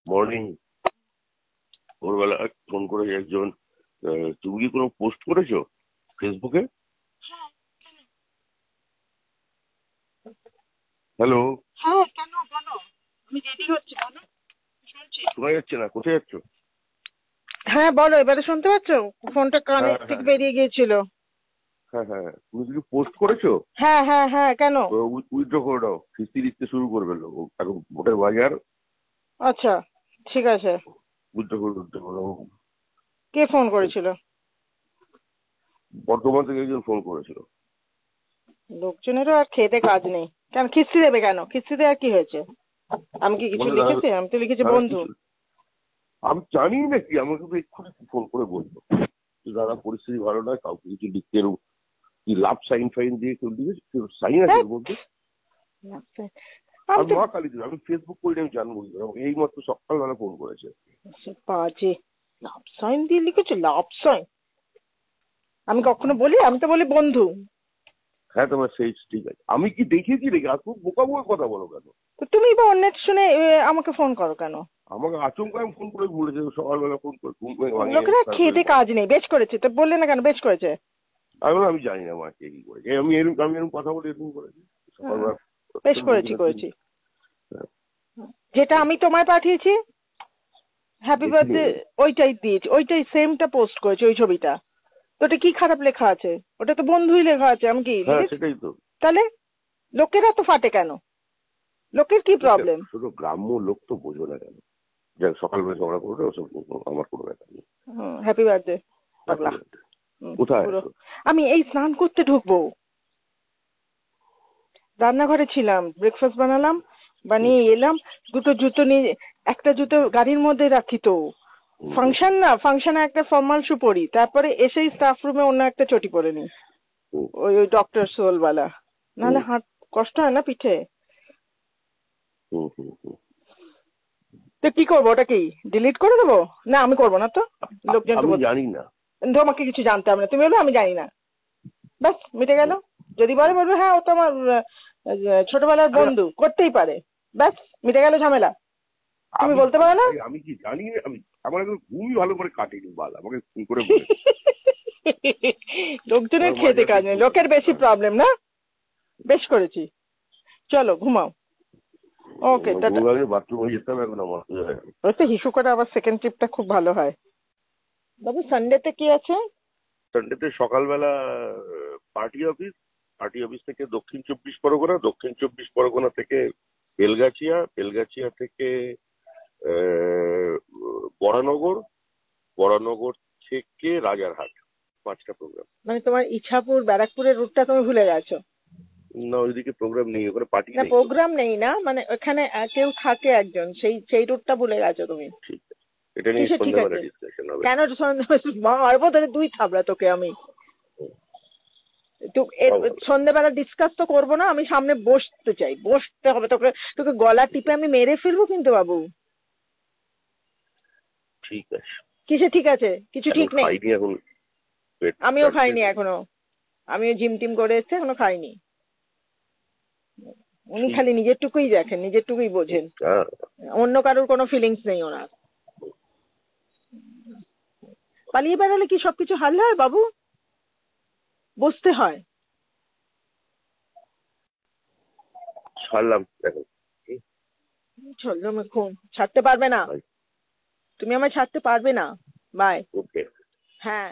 Morning. ভোরবেলা phone করে একজন, তুমি কি কোনো পোস্ট করেছো ফেসবুকে? হ্যালো, হ্যাঁ, কেন বলো? আমি রেডি হচ্ছি, বলো। শুনছি। শোনা যাচ্ছে না, কোথায় যাচ্ছ? হ্যাঁ বলো, এবারে শুনতে পাচ্ছ? ফোনটা কানে হ্যাঁ থেকে হ্যাঁ বেরিয়ে গিয়েছিল। হ্যাঁ হ্যাঁ, তুমি কি পোস্ট করেছো? হ্যাঁ হ্যাঁ হ্যাঁ, কেন? উইথড্র করে দাও, কিস্তি দিতে শুরু করবে লোক, এখন ভোটের বাজার। আচ্ছা, ঠিক আছে। উইথড্র করে দাও। কে ফোন করেছিল? বর্ধমান থেকে একজন ফোন করেছিল। লোকজনেরও আর খেতে কাজ নেই। কেন কিস্তি দেবে? কেন কিস্তি দেওয়ার কি হয়েছে? আমি কি কিছু বলে দাদা, লিখেছি? আমি তো লিখেছি দাদা বন্ধু। কিছু আমি জানি না, কি আমাকে তো এক্ষুনি ফোন করে বললো যে দাদা পরিস্থিতি ভালো নয়, কাউকে কিছু লিখতে কি লাভ সাইন ফাইন দিয়ে কেউ লিখেছে, কেউ সাইন আছে ধ্যাৎ, এর মধ্যে? আমি আমি তো মা কালী দিন, আমি ফেসবুক করি, আমি জানবো কি করে? আমাকে এই মাত্র সকালবেলা ফোন করেছে। বাজে লাভ সাইন দিয়ে লিখেছো? লাভ সাইন আমি কখনো বলি? আমি তো বলি বন্ধু। হ্যাঁ, তোমার সেই ঠিক আছে, আমি কি দেখেছি নাকি? আর খুব বোকা বোকা কথা বলো কেন? তো তুমি বা অন্যের শুনে আমাকে ফোন করো কেন? আমাকে আচমকা আমি ফোন করে বলেছে, সকালবেলা ফোন করে ঘুম ভেঙে ভাঙিয়ে লোকেরা তারপরে খেতে কাজ নেই, বেশ করেছে তো বললে না কেন? বেশ করেছে। আমি বললাম, আমি জানি না মা কে কি করেছে, আমি এরকম কথা বলে এরকম করেছি হ্যাঁ, সকালবেলা। বেশ করেছি করেছি। হ্যাঁ, যেটা আমি তোমায় পাঠিয়েছি হ্যাপি দেখিনি বার্থডে, আমি। ওইটাই দিয়েছি, ওইটাই সেমটা পোস্ট করেছি, ওই ছবিটা। তো ওটা কি খারাপ লেখা আছে? ওটা তো বন্ধুই লেখা আছে, আমি কি হ্যাঁ লিখেছি? সেটাই তো। তাহলে লোকেরা তো ফাটে কেন? লোকের কি প্রবলেম? শুধু গ্রাম্য লোক তো বোঝো না কেন? যাক, সকালবেলা ঝগড়া করবে ওসব, আমার কোনো ব্যাপার নেই। হ্যাপি বার্থডে পাগলা। কোথায় পুরো আছো? আমি এই স্নান করতে ঢুকবো, রান্নাঘরে ছিলাম, ব্রেকফাস্ট বানালাম, বানিয়ে এলাম। দুটো জুতো নিয়ে, একটা জুতো গাড়ির মধ্যে রাখি তো। ফাংশন না, ফাংশনে একটা ফর্মাল শু পরি, তারপরে এসেই স্টাফ রুমে অন্য একটা চটি পরে নি, ওই ওই ডক্টর সোলওয়ালা। নাহলে হাত কষ্ট হয় না পিঠে। তো কি করবো? ওটা কি ডিলিট করে দেবো? না, আমি করবো না তো। লোকজনকে আমি বলতে জানি না। তোমাকে কিছু জানতে হবে না, তুমি বলো আমি জানি না, ব্যাস মিটে গেল। যদি বলে বলবে হ্যাঁ ও তো আমার ছোটবেলার আরে, বন্ধু, করতেই পারে, ব্যাস মিটে গেল ঝামেলা। তুমি আমি বলতে আমি পারো না? ভাই, আমি কি জানি না? আমার এখন ঘুমই ভালো করে কাটেনি, বাল আমাকে ফোন করে বলেছে। লোকজনের আমার মাঝে খেতে রাতে কাজ নেই, ফোন করে। লোকের বেশি প্রবলেম না? বেশ করেছি, চলো ঘুমাও। ওকে টাটা। বাথরুমে যেতে হবে এখন আমার। ওই তো হিসু করে আবার সেকেন্ড ট্রিপটা খুব ভালো হয়। বাবু সানডেতে কি আছে? সানডেতে সকালবেলা পার্টি অফিস থেকে দক্ষিণ চব্বিশ পরগনা, দক্ষিণ চব্বিশ পরগনা থেকে বেলগাছিয়া, বেলগাছিয়া থেকে আহ, বরানগর, বরানগর থেকে রাজারহাট, 5টা প্রোগ্রাম। মানে তোমার ইছাপুর ব্যারাকপুরের রুটটা তুমি ভুলে গেছো? না, ওইদিকে প্রোগ্রাম নেই, ওখানে পার্টি না নেই তো। প্রোগ্রাম নেই না, মানে ওখানে কেউ থাকে একজন, সেই সেই রুটটা ভুলে গেছো তুমি। ঠিক আছে, এটা নিয়ে কিসে ঠিক সন্ধ্যাবেলা আছে? ডিসকাশন হবে। কেন মারবো ধরে, দুই থাবড়া তোকে আমি। তো সন্ধ্যেবেলা ডিসকাস তো করবো না, আমি সামনে বসতে চাই, বসতে হবে তোকে। তোকে গলা টিপে আমি মেরে ফেলবো কিন্তু বাবু। ঠিক আছে, কিসে ঠিক আছে? কিছু এখন ঠিক নেই। খাইনি, এখন পেট আমিও চাটছে। খাইনি এখনো। আমিও জিম টিম করে এসছি, এখনো খাইনি। উনি ঠিক। খালি নিজের টুকুই দেখেন, নিজের টুকুই বোঝেন, হ্যাঁ, অন্য কারোর কোনো ফিলিংস নেই ওনার। পালিয়ে বেড়ালে কি সবকিছু হারলে হয় বাবু? বসতে হয়। ছাড়লাম এখন। চলো এখন ছাড়তে পারবে না, বাই। তুমি আমায় ছাড়তে পারবে না। বাই। ওকে। হ্যাঁ।